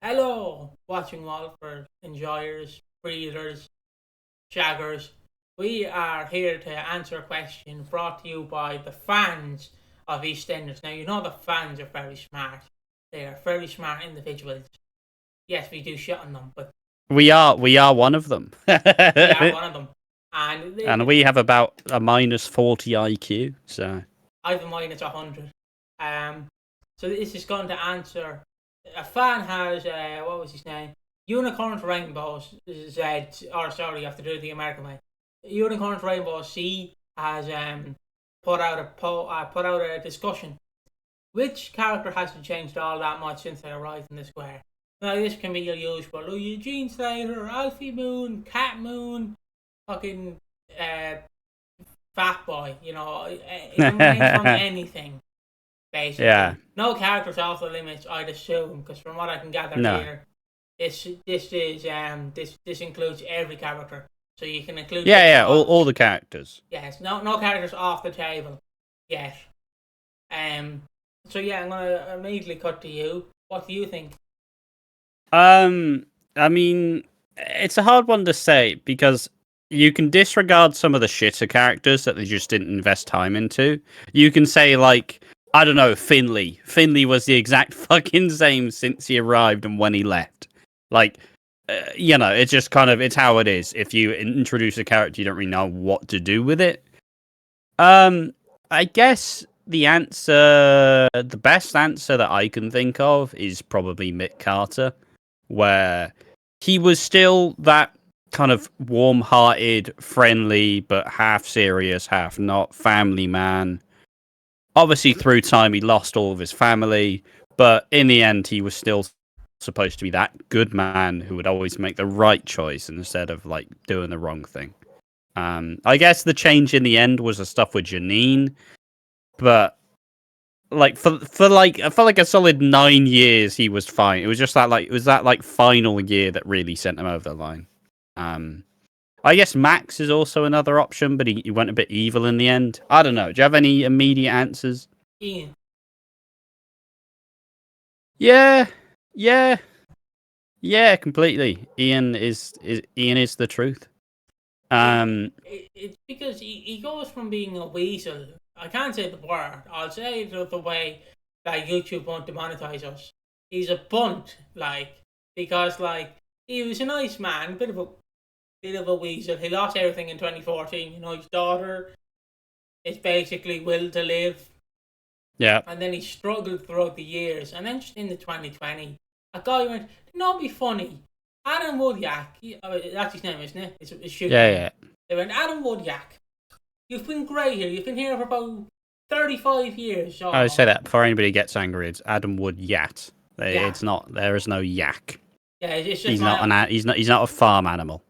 Hello, watching Walford, enjoyers, breeders, shaggers. We are here to answer a question brought to you by the fans of EastEnders. Now, you know the fans are very smart. They are very smart individuals. Yes, we do shit on them, but We are one of them. we are one of them. And And we have about a minus 40 IQ, so I have a minus 100. So this is going to answer. A fan has what was his name? Unicorns Rainbows Z, or sorry, you have to do it the American way. Unicorns Rainbows C has put out a discussion. Which character hasn't changed all that much since they arrived in the square? Now this can be used for Eugene Slater, Alfie Moon, Cat Moon, fucking Fat Boy. You know, it can range from anything. Basically. yeah. No characters off the limits, I'd assume, because from what I can gather here, this includes every character, so you can include all the characters. Yes, no characters off the table yet. So yeah, I'm gonna immediately cut to you. What do you think? I mean, it's a hard one to say because you can disregard some of the shitter characters that they just didn't invest time into. You can say, like, I don't know, Finley. Finley was the exact fucking same since he arrived and when he left. Like, it's just kind of, it's how it is. If you introduce a character, you don't really know what to do with it. I guess the best answer that I can think of is probably Mick Carter, where he was still that kind of warm-hearted, friendly, but half serious, half not family man. Obviously, through time, he lost all of his family, but in the end, he was still supposed to be that good man who would always make the right choice instead of like doing the wrong thing. I guess the change in the end was the stuff with Janine, but like for a solid 9 years, he was fine. It was just that final year that really sent him over the line. I guess Max is also another option, but he went a bit evil in the end. I don't know. Do you have any immediate answers? Ian. Yeah, completely. Ian is the truth. It's because he goes from being a weasel. I can't say the word. I'll say it the way that YouTube won't demonetize us. He's a bunt, because he was a nice man, bit of a weasel. He lost everything in 2014. You know, his daughter is basically will to live. Yeah. And then he struggled throughout the years. And then just in the 2020, a guy went, "No, be funny. Adam Woodyak," that's his name, isn't it? It's shooting. Yeah. They went, "Adam Woodyak, you've been great here. You've been here for about 35 years. I would say that before anybody gets angry. It's Adam Woodyat. It's not. There is no yak. Yeah, it's just he's not a farm animal.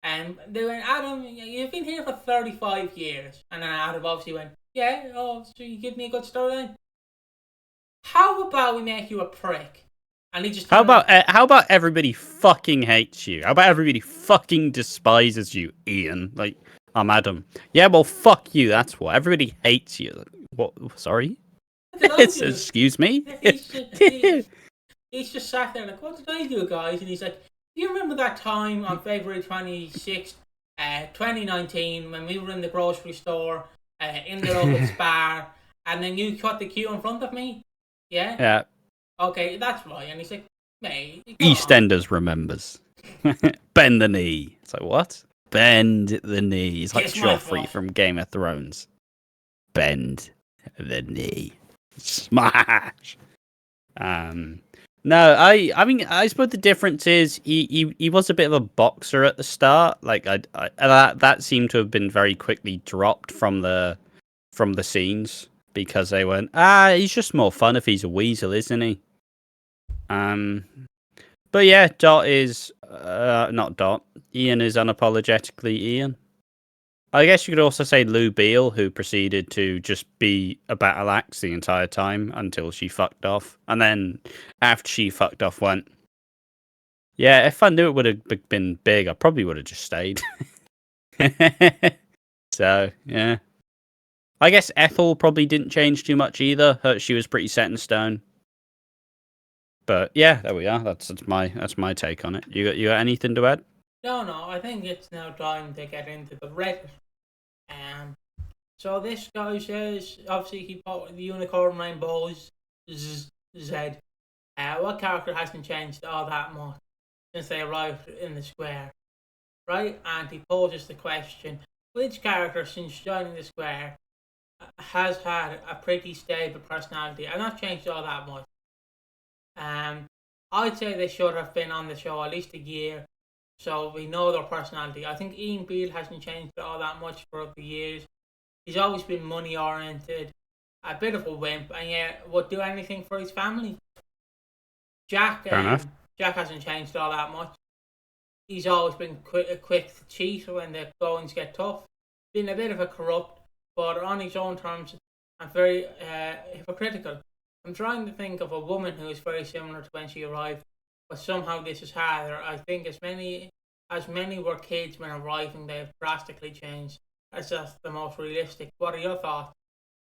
And they went, "Adam, you've been here for 35 years. And then Adam obviously went, "Yeah, so you give me a good storyline. How about we make you a prick?" And he just how about everybody fucking hates you? How about everybody fucking despises you, Ian? Like, I'm Adam. Yeah, well, fuck you. That's what everybody hates you. What? Sorry. Excuse me. He's just sat there like, "What did I do, guys?" And he's like, "Do you remember that time on February 26th, 2019, when we were in the grocery store in the local bar, and then you cut the queue in front of me? Yeah? Yeah. Okay, that's right." And he's like, "Mate, EastEnders remembers. Bend the knee." It's like, what? Bend the knee. It's like Joffrey from Game of Thrones. Bend the knee. Smash. No, I mean, I suppose the difference is he was a bit of a boxer at the start. Like, that seemed to have been very quickly dropped from the scenes because they went, he's just more fun if he's a weasel, isn't he? But yeah, Dot is not Dot. Ian is unapologetically Ian. I guess you could also say Lou Beale, who proceeded to just be a battle axe the entire time until she fucked off. And then after she fucked off, went, "Yeah, if I knew it would have been big, I probably would have just stayed." So, yeah. I guess Ethel probably didn't change too much either. She was pretty set in stone. But yeah, there we are. That's my take on it. You got anything to add? No, I think it's now time to get into the Reddit. So this guy says, obviously he put the unicorn rainbows Z. What character hasn't changed all that much since they arrived in the square, right? And he poses the question, which character since joining the square has had a pretty stable personality and not changed all that much? I'd say they should have been on the show at least a year, so we know their personality. I think Ian Beale hasn't changed all that much throughout the years. He's always been money oriented, a bit of a wimp, and yet would do anything for his family. Jack hasn't changed all that much. He's always been quick to cheat when the goings get tough. Been a bit of a corrupt, but on his own terms, and very hypocritical. I'm trying to think of a woman who is very similar to when she arrived, but somehow this is harder. I think as many were kids when arriving, they have drastically changed. That's just the most realistic. What are your thoughts?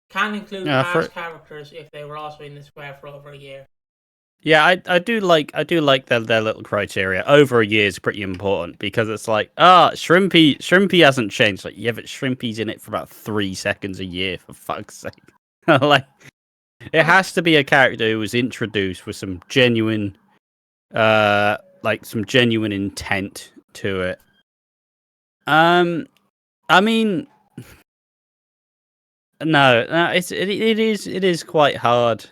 Can include past characters if they were also in the square for over a year. Yeah, I do like their little criteria. Over a year is pretty important because it's like, Shrimpy hasn't changed. Like, yeah, but Shrimpy's in it for about 3 seconds a year, for fuck's sake. Like, it has to be a character who was introduced with some genuine intent to it. I mean, no, it is quite hard.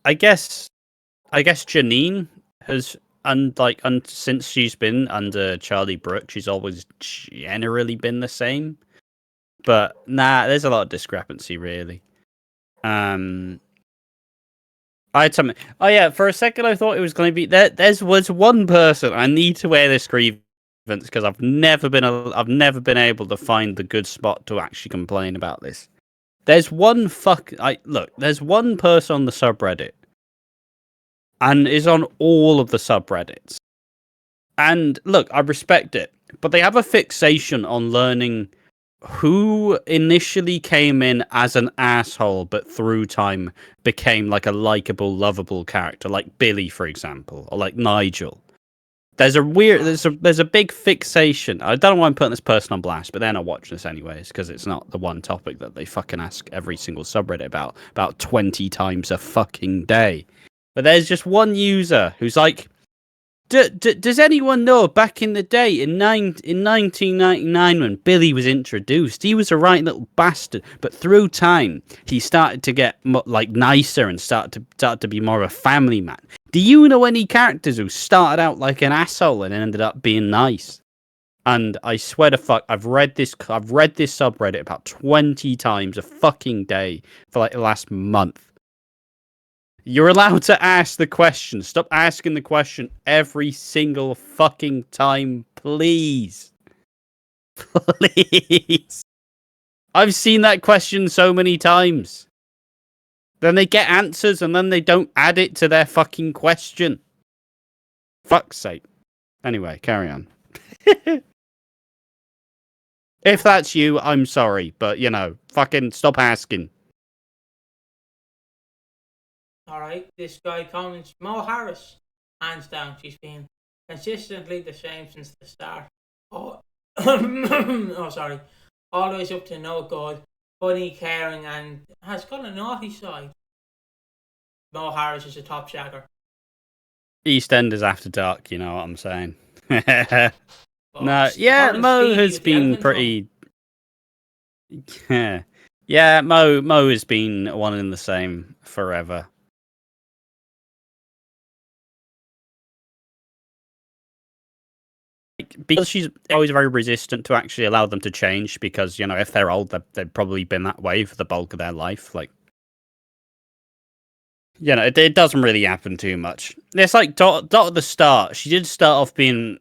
I guess Janine has, since she's been under Charlie Brooke, she's always generally been the same. But there's a lot of discrepancy, really. I had something. Oh yeah, for a second I thought it was going to be was one person. I need to wear this grievance because I've never been able to find the good spot to actually complain about this. There's one there's one person on the subreddit, and is on all of the subreddits. And look, I respect it, but they have a fixation on learning who initially came in as an asshole, but through time became like a likable, lovable character, like Billy, for example, or like Nigel. There's a big fixation. I don't know why I'm putting this person on blast, but they're not watching this anyways because it's not the one topic that they fucking ask every single subreddit about 20 times a fucking day. But there's just one user who's like, does anyone know back in the day in 1999 when Billy was introduced, he was a right little bastard, but through time he started to get nicer and started to be more of a family man. Do you know any characters who started out like an asshole and ended up being nice? And I swear to fuck, I've read this subreddit about 20 times a fucking day for like the last month. You're allowed to ask the question. Stop asking the question every single fucking time, please. Please. I've seen that question so many times. Then they get answers and then they don't add it to their fucking question. Fuck's sake. Anyway, carry on. If that's you, I'm sorry, but fucking stop asking. Alright, this guy comments, Mo Harris, hands down, she's been consistently the same since the start. Sorry. Always up to no good, funny, caring, and has got a naughty side. Mo Harris is a top shagger. EastEnders After Dark, you know what I'm saying. Mo has been pretty... Yeah, Mo has been one and the same forever. Because she's always very resistant to actually allow them to change, because if they're old, they've probably been that way for the bulk of their life. It doesn't really happen too much. It's like Dot at the start. She did start off being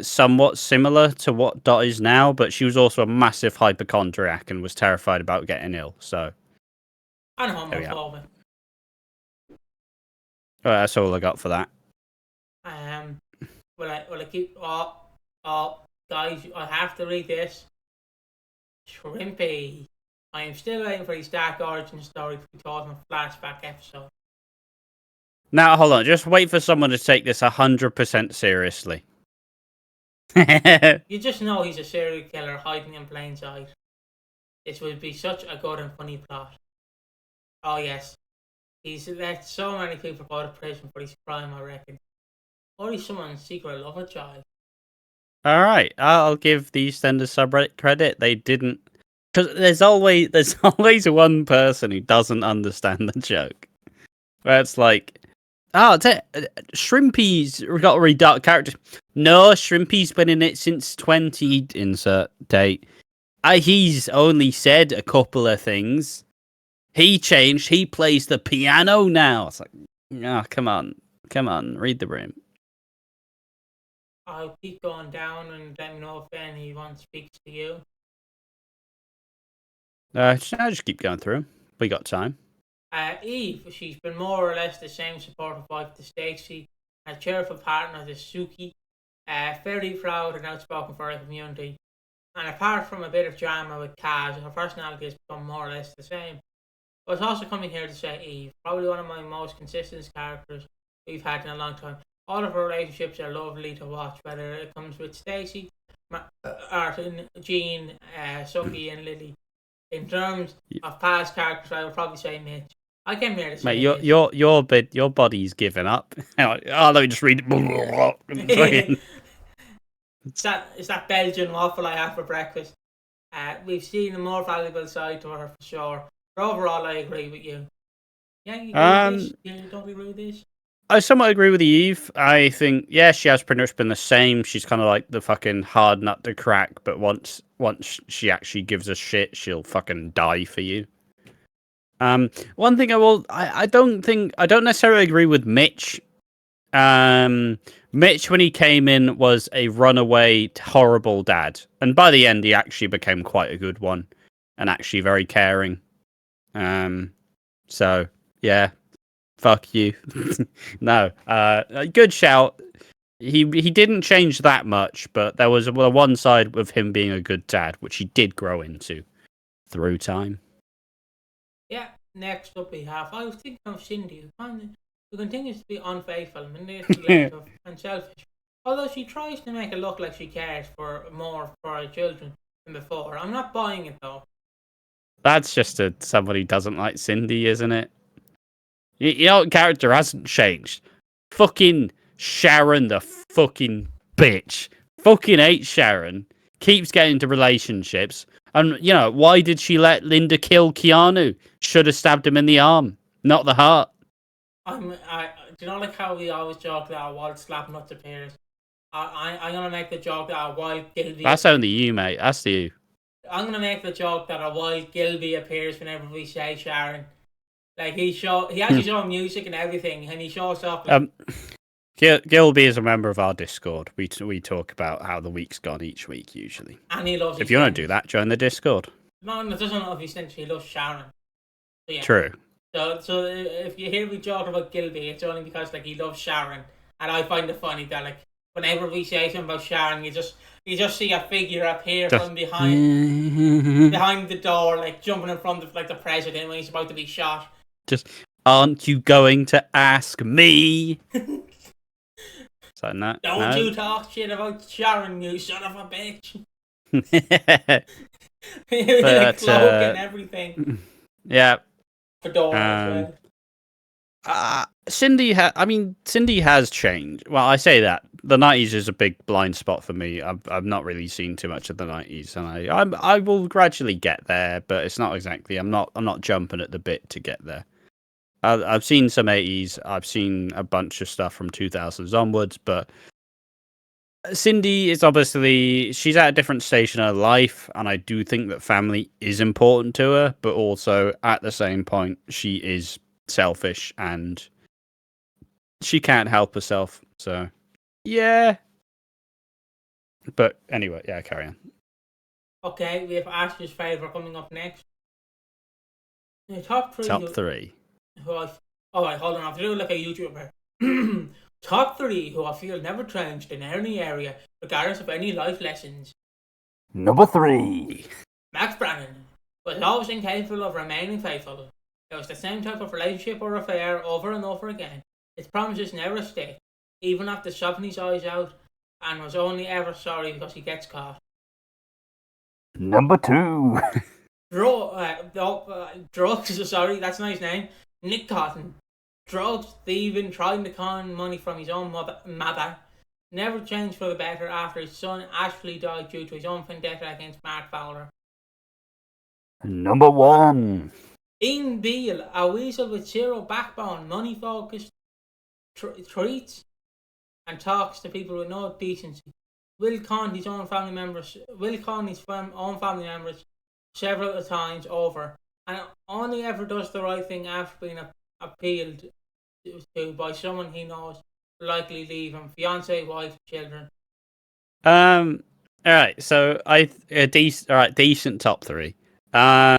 somewhat similar to what Dot is now, but she was also a massive hypochondriac and was terrified about getting ill. So, and homophobic. Well, that's all I got for that. Will I keep? Guys, I have to read this. Shrimpy I am still waiting for his dark origin story to be told in a flashback episode. Now, hold on. Just wait for someone to take this 100% seriously. You just know he's a serial killer hiding in plain sight. This would be such a good and funny plot. Oh yes, he's let so many people go to prison for his crime, I reckon. Or he's someone's secret lover child. Alright, I'll give the EastEnders subreddit credit. They didn't... Because there's always one person who doesn't understand the joke. Where it's like, Shrimpy's got a really dark character. No, Shrimpy's been in it since 20... Insert date. He's only said a couple of things. He changed. He plays the piano now. It's like, come on, read the room. I'll keep going down and let me know if anyone speaks to you. I'll just keep going through. We got time. Eve, she's been more or less the same supportive wife to Stacey, a cheerful partner to Suki, very proud and outspoken for her community. And apart from a bit of drama with Kaz, her personality has become more or less the same. I was also coming here to say Eve, probably one of my most consistent characters we've had in a long time. All of her relationships are lovely to watch, whether it comes with Stacey, Artin, Jean, Suki and Lily. In terms of past characters, I would probably say Mitch. I came here to say Mate, your body's given up. Let me just read it. It's that Belgian waffle I had for breakfast. We've seen a more valuable side to her for sure. But overall, I agree with you. Yeah, you agree with this? You don't agree with this? I somewhat agree with Eve. I think, she has pretty much been the same. She's kind of like the fucking hard nut to crack, but once she actually gives a shit, she'll fucking die for you. One thing I don't necessarily agree with Mitch. Mitch, when he came in, was a runaway, horrible dad. And by the end, he actually became quite a good one. And actually very caring. So, yeah. Fuck you. No. Good shout. He didn't change that much, but there was one side of him being a good dad, which he did grow into through time. Yeah, next up we have, I was thinking of Cindy, who continues to be unfaithful, manipulative, and selfish. Although she tries to make it look like she cares more for her children than before. I'm not buying it though. That's just somebody who doesn't like Cindy, isn't it? You know what character hasn't changed? Fucking Sharon, the fucking bitch. Fucking hates Sharon. Keeps getting into relationships. And, why did she let Linda kill Keanu? Should have stabbed him in the arm, not the heart. Do you know like how we always joke that a wild slap nuts appears? I'm going to make the joke that a wild Gilby... That's only you, mate. That's you. I'm going to make the joke that a wild Gilby appears whenever we say Sharon. Like, he has his own music and everything, and he shows up... Gilby is a member of our Discord. We talk about how the week's gone each week, usually. And he loves... If you want to do that, join the Discord. No, it doesn't love his Cindy, he loves Sharon. So, yeah. True. So if you hear me joke about Gilby, it's only because like he loves Sharon, and I find it funny that like whenever we say something about Sharon, you just see a figure appear from behind the door, like jumping in front of like the president when he's about to be shot. Just, aren't you going to ask me? So no, Don't you talk shit about Sharon, you son of a bitch. Like cloak and everything. Yeah. Fedora Cindy has changed. Well, I say that the 90s is a big blind spot for me. I've not really seen too much of the 90s, and I will gradually get there, but it's not exactly. I'm not jumping at the bit to get there. I've seen some 80s. I've seen a bunch of stuff from 2000s onwards, but Cindy is obviously, she's at a different stage in her life, and I do think that family is important to her, but also at the same point, she is selfish and she can't help herself. So, yeah. But anyway, yeah, carry on. Okay, we have Ash's favourite coming up next. The top three. Alright, hold on, I have to do like a YouTuber. Top 3 who I feel never changed in any area, regardless of any life lessons. Number 3. Max Brannan. but is always incapable of remaining faithful. It was the same type of relationship or affair over and over again. Its promises never stick, even after sobbing his eyes out, and was only ever sorry because he gets caught. Number 2. Drugs, sorry, that's a nice name. Nick Cotton. Drugs, thieving, trying to con money from his own mother. Never changed for the better after his son Ashley died due to his own vendetta against Mark Fowler. Number 1. Ian Beale, a weasel with zero backbone, money-focused, treats and talks to people with no decency. Will con his own family members several times over, and only ever does the right thing after being appealed to by someone he knows will likely leave him, fiance, wife, children. All right. So decent top 3. I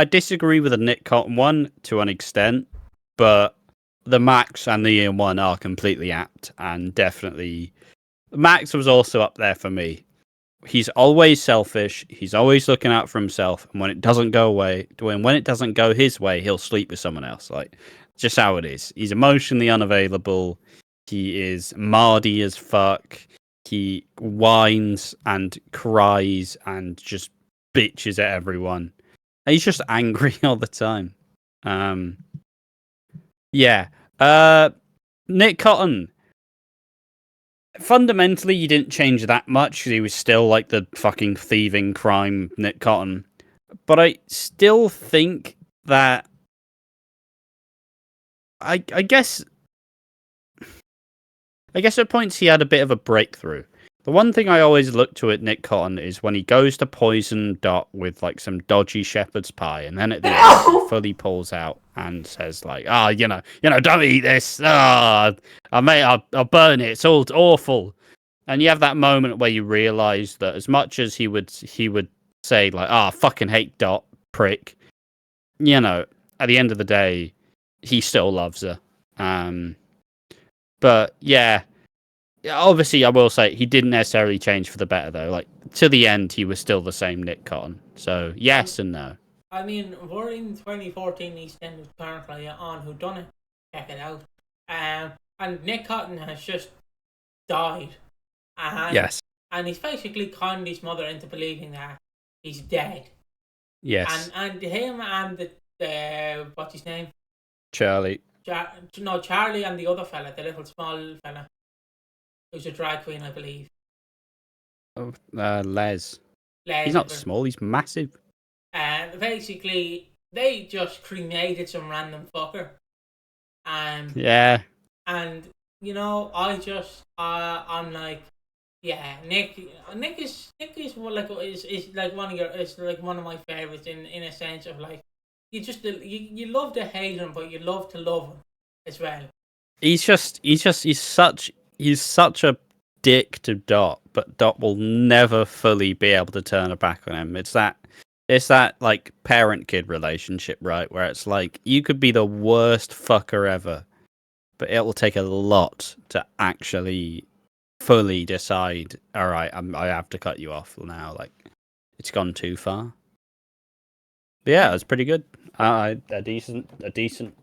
disagree with the Nick Cotton one to an extent, but the Max and the Ian one are completely apt, and definitely Max was also up there for me. He's always selfish. He's always looking out for himself, and when it doesn't go his way, he'll sleep with someone else. Like, just how it is. He's emotionally unavailable. He is mardy as fuck. He whines and cries and just bitches at everyone. And he's just angry all the time. Yeah. Nick Cotton. Fundamentally, he didn't change that much because he was still like the fucking thieving crime Nick Cotton. But I still think that I guess at points he had a bit of a breakthrough. The one thing I always look to at Nick Cotton is when he goes to poison Dot with like some dodgy shepherd's pie, and then at the end he fully pulls out and says like, don't eat this. I'll burn it. It's all awful. And you have that moment where you realise that as much as he would say like, fucking hate Dot, prick, at the end of the day, he still loves her. But yeah. Obviously, I will say he didn't necessarily change for the better, though. Like, to the end, he was still the same Nick Cotton. So, yes and no. I mean, we're in 2014 EastEnders currently on Whodunit. Check it out. And Nick Cotton has just died. Yes. And he's basically conned his mother into believing that he's dead. Yes. And him and the what's his name? Charlie. Charlie and the other fella, the little small fella. Who's a drag queen, I believe. Oh, Les. He's not small, he's massive. Basically, they just cremated some random fucker. Yeah. And, I'm like, yeah, Nick is one of my favorites in a sense of like, you love to hate him, but you love to love him as well. He's such a dick to Dot, but Dot will never fully be able to turn her back on him. It's that like parent-kid relationship, right? Where it's like you could be the worst fucker ever, but it will take a lot to actually fully decide. All right, I have to cut you off now. Like it's gone too far. But yeah, it's pretty good. A decent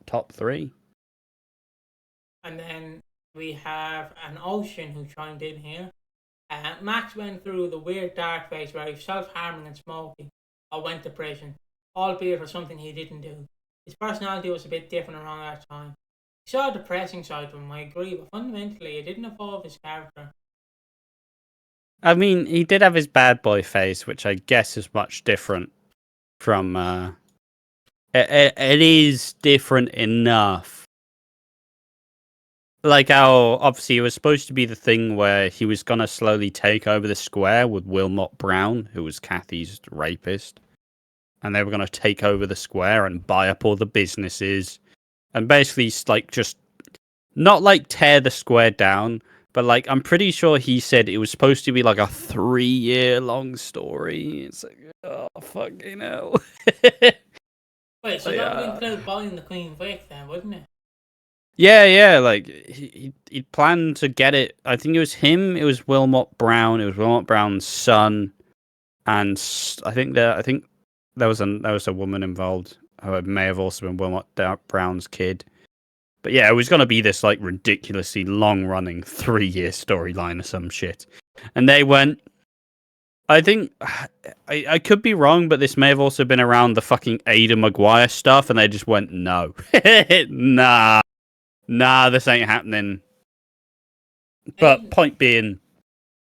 top 3. And then we have an Ocean who chimed in here. Max went through the weird dark phase where he was self-harming and smoking, or went to prison, albeit for something he didn't do. His personality was a bit different around that time. He saw a depressing side to him, I agree, but fundamentally it didn't evolve his character. I mean, he did have his bad boy phase, which I guess is much different from... It is different enough. Like how, obviously, it was supposed to be the thing where he was going to slowly take over the square with Wilmot Brown, who was Kathy's rapist. And they were going to take over the square and buy up all the businesses. And basically, like, just not like tear the square down, but like, I'm pretty sure he said it was supposed to be like a 3-year-long story. It's like, oh, fucking hell. Wait, so that would include buying the Queen Vic then, wouldn't it? Yeah, like he planned to get it. I think it was him. It was Wilmot Brown. It was Wilmot Brown's son, and I think there was a woman involved who may have also been Wilmot Brown's kid. But yeah, it was going to be this like ridiculously long-running 3-year storyline or some shit. And they went, I think, I could be wrong, but this may have also been around the fucking Ada Maguire stuff, and they just went, no. Nah, this ain't happening. But point being,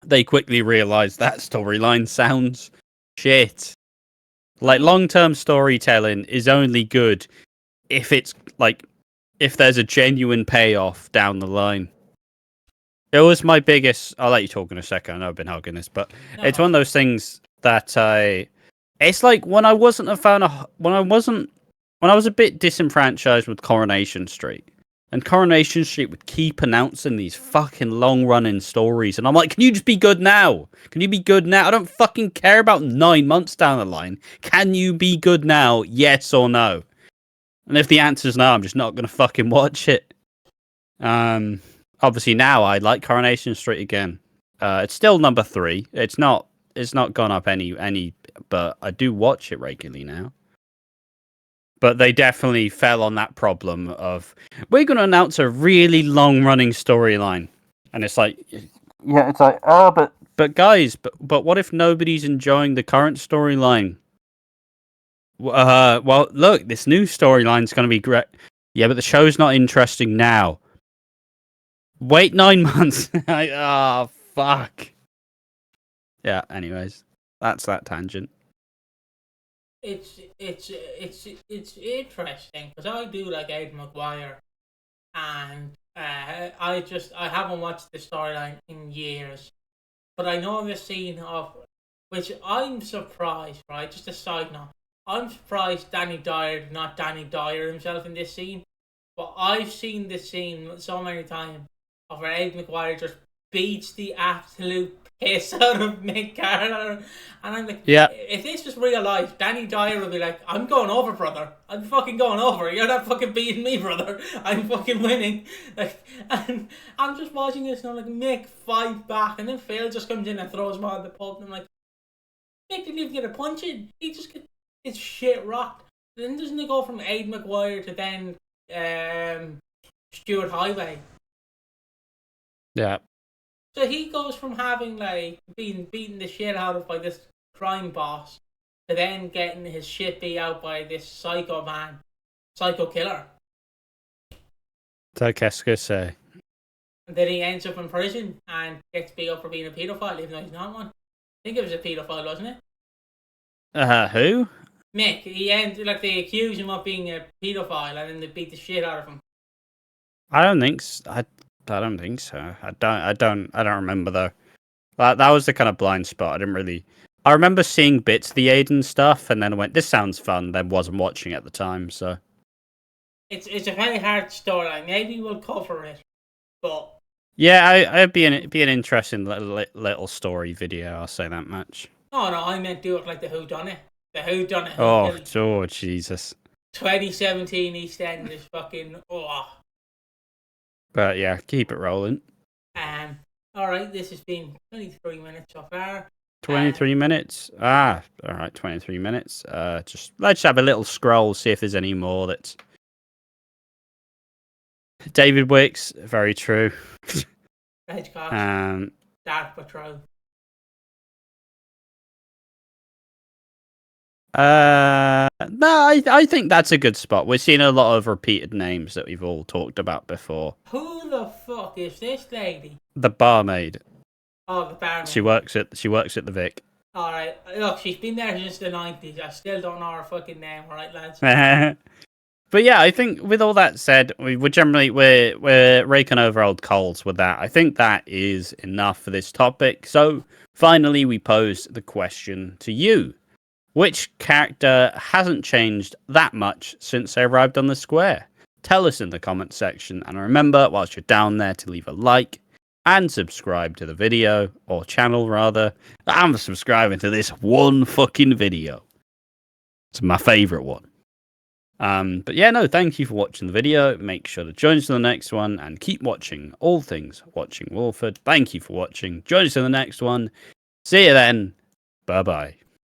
they quickly realised that storyline sounds shit. Like, long-term storytelling is only good if it's, like, if there's a genuine payoff down the line. It was my biggest... I'll let you talk in a second. I know I've been hogging this, but it's one of those things that it's like when I wasn't a fan of... When I was a bit disenfranchised with Coronation Street, and Coronation Street would keep announcing these fucking long-running stories, and I'm like, can you just be good now? Can you be good now? I don't fucking care about 9 months down the line. Can you be good now? Yes or no? And if the answer's no, I'm just not going to fucking watch it. Obviously now I like Coronation Street again. It's still number 3. It's not gone up any, but I do watch it regularly now. But they definitely fell on that problem of, we're going to announce a really long-running storyline. And it's like, yeah, it's like, but guys, but what if nobody's enjoying the current storyline? Well, look, this new storyline's going to be great. Yeah, but the show's not interesting now. Wait 9 months. Oh, fuck. Yeah, anyways, that's that tangent. It's interesting because I do like Ed Maguire, and I haven't watched the storyline in years, but I know the scene of which I'm surprised. Right, just a side note, I'm surprised Danny Dyer did not Danny Dyer himself in this scene, but I've seen this scene so many times of where Ed Maguire just beats the absolute piss out of Mick Carter, and I'm like, yeah. If this was real life, Danny Dyer would be like, I'm going over, brother. I'm fucking going over. You're not fucking beating me, brother. I'm fucking winning. Like, and I'm just watching this and I'm like, Mick, fight back. And then Phil just comes in and throws him out of the pub, and I'm like, Mick didn't even get a punch in. He just gets his shit rocked. Then doesn't it go from Aid Maguire to then Stuart Highway? Yeah. So he goes from having like being beaten the shit out of by this crime boss to then getting his shit beat out by this psycho killer. So qu'est-ce que c'est? And then he ends up in prison and gets beat up for being a paedophile, even though he's not one. I think it was a paedophile, wasn't it? Who? Mick. They accuse him of being a paedophile and then they beat the shit out of him. I don't think so. I don't think so. I don't remember though. That was the kind of blind spot. I didn't really. I remember seeing bits of the Aiden stuff, and then I went, "This sounds fun." Then wasn't watching at the time, so. It's a very hard storyline. Maybe we'll cover it, but. Yeah, it'd be an interesting little story video. I'll say that much. Oh no, I meant do it like the Whodunit. The Whodunit. Oh Jesus. 2017 EastEnders fucking But yeah, keep it rolling. Alright, this has been 23 minutes so far. 23 minutes? Alright, 23 minutes. Let's have a little scroll, see if there's any more that's... David Wicks, very true. Hedgecock. Dark Patrol. No, I think that's a good spot. We're seeing a lot of repeated names that we've all talked about before. Who the fuck is this lady? The barmaid. Oh, the barmaid. She works at the Vic. Alright, look, she's been there since the 90s. I still don't know her fucking name, alright, lads? But yeah, I think with all that said, we're raking over old coals with that. I think that is enough for this topic. So finally, we pose the question to you. Which character hasn't changed that much since they arrived on the square? Tell us in the comment section, and remember, whilst you're down there, to leave a like and subscribe to the video, or channel rather. I'm subscribing to this one fucking video. It's my favourite one. But yeah, no, thank you for watching the video. Make sure to join us in the next one, and keep watching all things Watching Walford. Thank you for watching. Join us in the next one. See you then. Bye-bye.